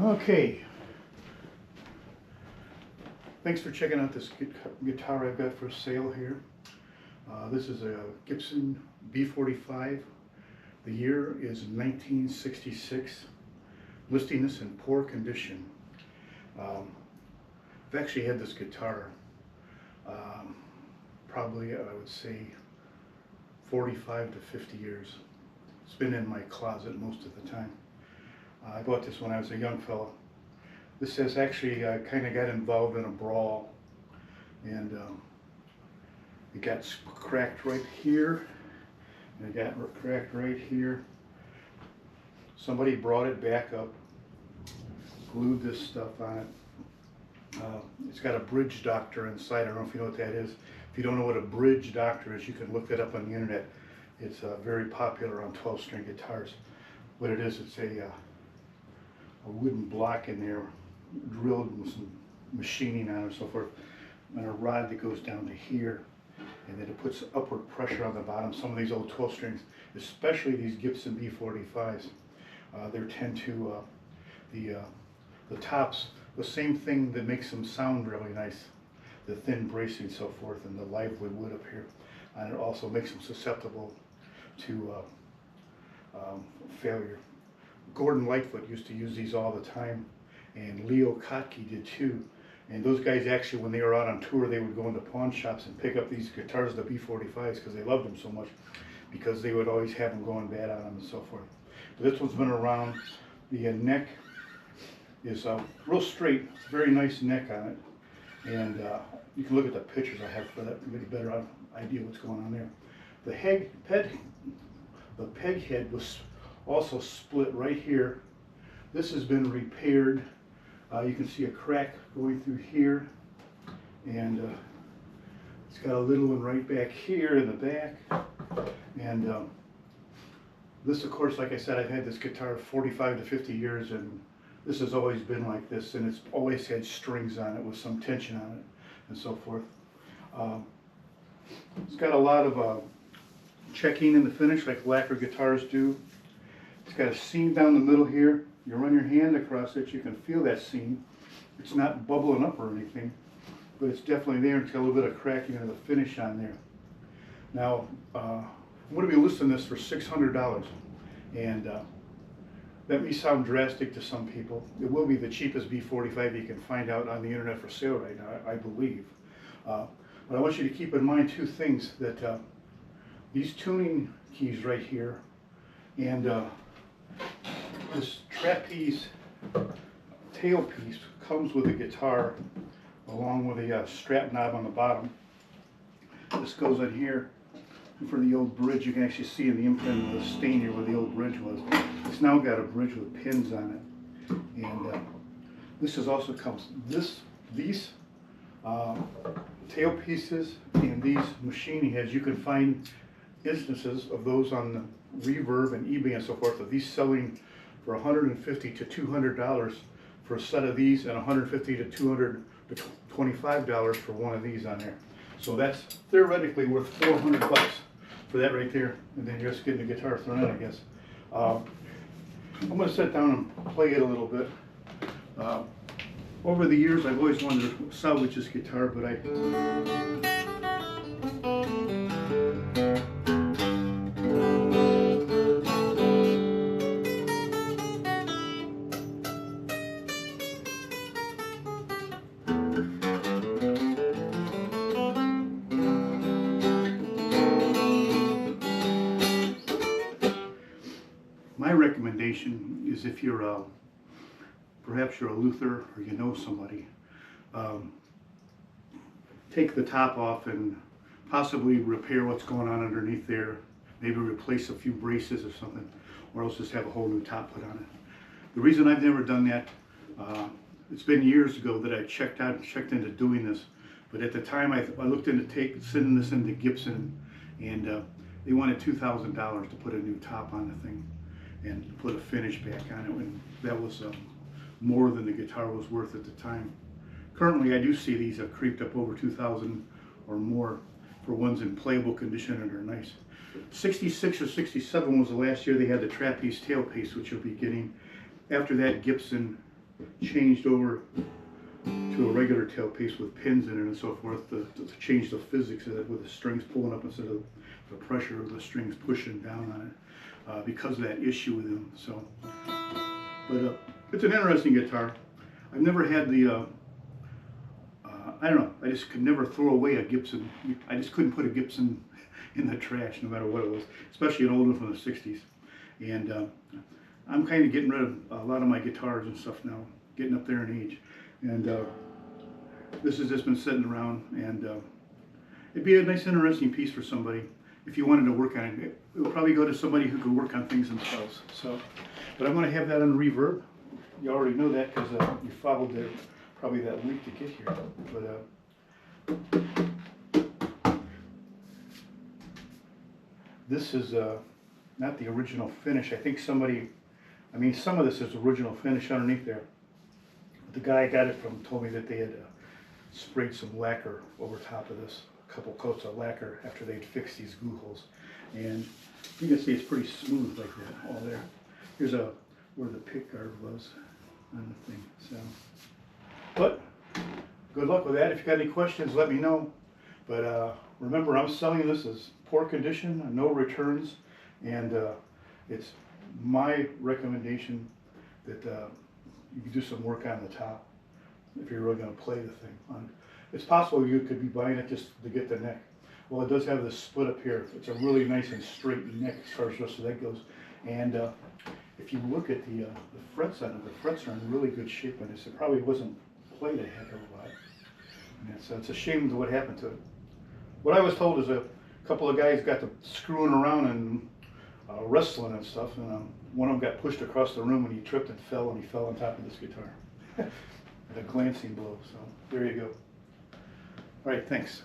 Okay, thanks for checking out this guitar I've got for sale here. This is a Gibson B45. The year is 1966. Listing this in poor condition. I've actually had this guitar probably, I would say, 45 to 50 years. It's been in my closet most of the time. I bought this when I was a young fellow. This has actually kind of got involved in a brawl, and it got cracked right here, and it got cracked right here. Somebody brought it back up, glued this stuff on it. It's got a bridge doctor inside. I don't know if you know what that is. If you don't know what a bridge doctor is, you can look that up on the internet. It's very popular on 12-string guitars. What it is, it's a wooden block in there, drilled with some machining on it and so forth, and a rod that goes down to here, and then it puts upward pressure on the bottom. Some of these old 12 strings, especially these Gibson B45s, they tend to, the tops, the same thing that makes them sound really nice, the thin bracing and so forth, and the lively wood up here, and it also makes them susceptible to failure. Gordon Lightfoot used to use these all the time, and Leo Kottke did too. And those guys actually, when they were out on tour, they would go into pawn shops and pick up these guitars, the B45s, because they loved them so much, because they would always have them going bad on them and so forth. But this one's been around. The neck is real straight, very nice neck on it, and you can look at the pictures I have for that to get a better idea what's going on there. The peg head was also split right here. This has been repaired. You can see a crack going through here, and it's got a little one right back here in the back. And this, of course, like I said, I've had this guitar 45 to 50 years, and this has always been like this, and it's always had strings on it with some tension on it and so forth. It's got a lot of checking in the finish like lacquer guitars do. It's got a seam down the middle here. You run your hand across it, you can feel that seam. It's not bubbling up or anything, but it's definitely there. It's got a little bit of cracking of the finish on there. Now, I'm going to be listing this for $600, and that may sound drastic to some people. It will be the cheapest B45 you can find out on the internet for sale right now, I believe. But I want you to keep in mind two things, that these tuning keys right here, and this trapeze tailpiece comes with a guitar along with a strap knob on the bottom. This goes in here, and for the old bridge, you can actually see in the imprint of the stain here where the old bridge was. It's now got a bridge with pins on it, and this is also comes these tailpieces and these machining heads. You can find instances of those on the Reverb and eBay and so forth, of these selling for $150 to $200 for a set of these, and $150 to $225 for one of these on there. So that's theoretically worth $400 for that right there, and then you're just getting the guitar thrown in, I guess. I'm going to sit down and play it a little bit. Over the years, I've always wanted to salvage this guitar, but my recommendation is, if you're perhaps you're a Luther or you know somebody, take the top off and possibly repair what's going on underneath there. Maybe replace a few braces or something, or else just have a whole new top put on it. The reason I've never done that, it's been years ago that I checked into doing this, but at the time I looked into sending this into Gibson, and they wanted $2,000 to put a new top on the thing and put a finish back on it, and that was more than the guitar was worth at the time. Currently, I do see these have creeped up over $2,000 or more for ones in playable condition and are nice. 66 or 67 was the last year they had the trapeze tailpiece, which you'll be getting. After that, Gibson changed over to a regular tailpiece with pins in it and so forth to change the physics of it, with the strings pulling up instead of the pressure of the strings pushing down on it, because of that issue with them. So, but it's an interesting guitar. I've never had the I don't know, I just could never throw away a Gibson. I just couldn't put a Gibson in the trash no matter what it was, especially an old one from the 60s. And I'm kind of getting rid of a lot of my guitars and stuff now, getting up there in age. And this has just been sitting around, and it'd be a nice, interesting piece for somebody if you wanted to work on it. It would probably go to somebody who could work on things themselves. So, but I'm going to have that on reverb. You already know that because you followed there probably that week to get here. But this is not the original finish. I think somebody, I mean, some of this is original finish underneath there. The guy I got it from told me that they had sprayed some lacquer over top of this, a couple coats of lacquer after they'd fixed these glue holes. And you can see it's pretty smooth like that, all there. Here's where the pick guard was on the thing. So, but good luck with that. If you got any questions, let me know. But remember, I'm selling this as poor condition, no returns, and it's my recommendation that you can do some work on the top if you're really going to play the thing. It's possible you could be buying it just to get the neck. Well, it does have this split up here. It's a really nice and straight neck as far as the rest of that goes. And if you look at the frets on it, the frets are in really good shape on this. It probably wasn't played a heck of a lot. And so it's a shame to what happened to it. What I was told is a couple of guys got to screwing around and wrestling and stuff, and one of them got pushed across the room and he tripped and fell on top of this guitar. A glancing blow, so there you go. All right, thanks.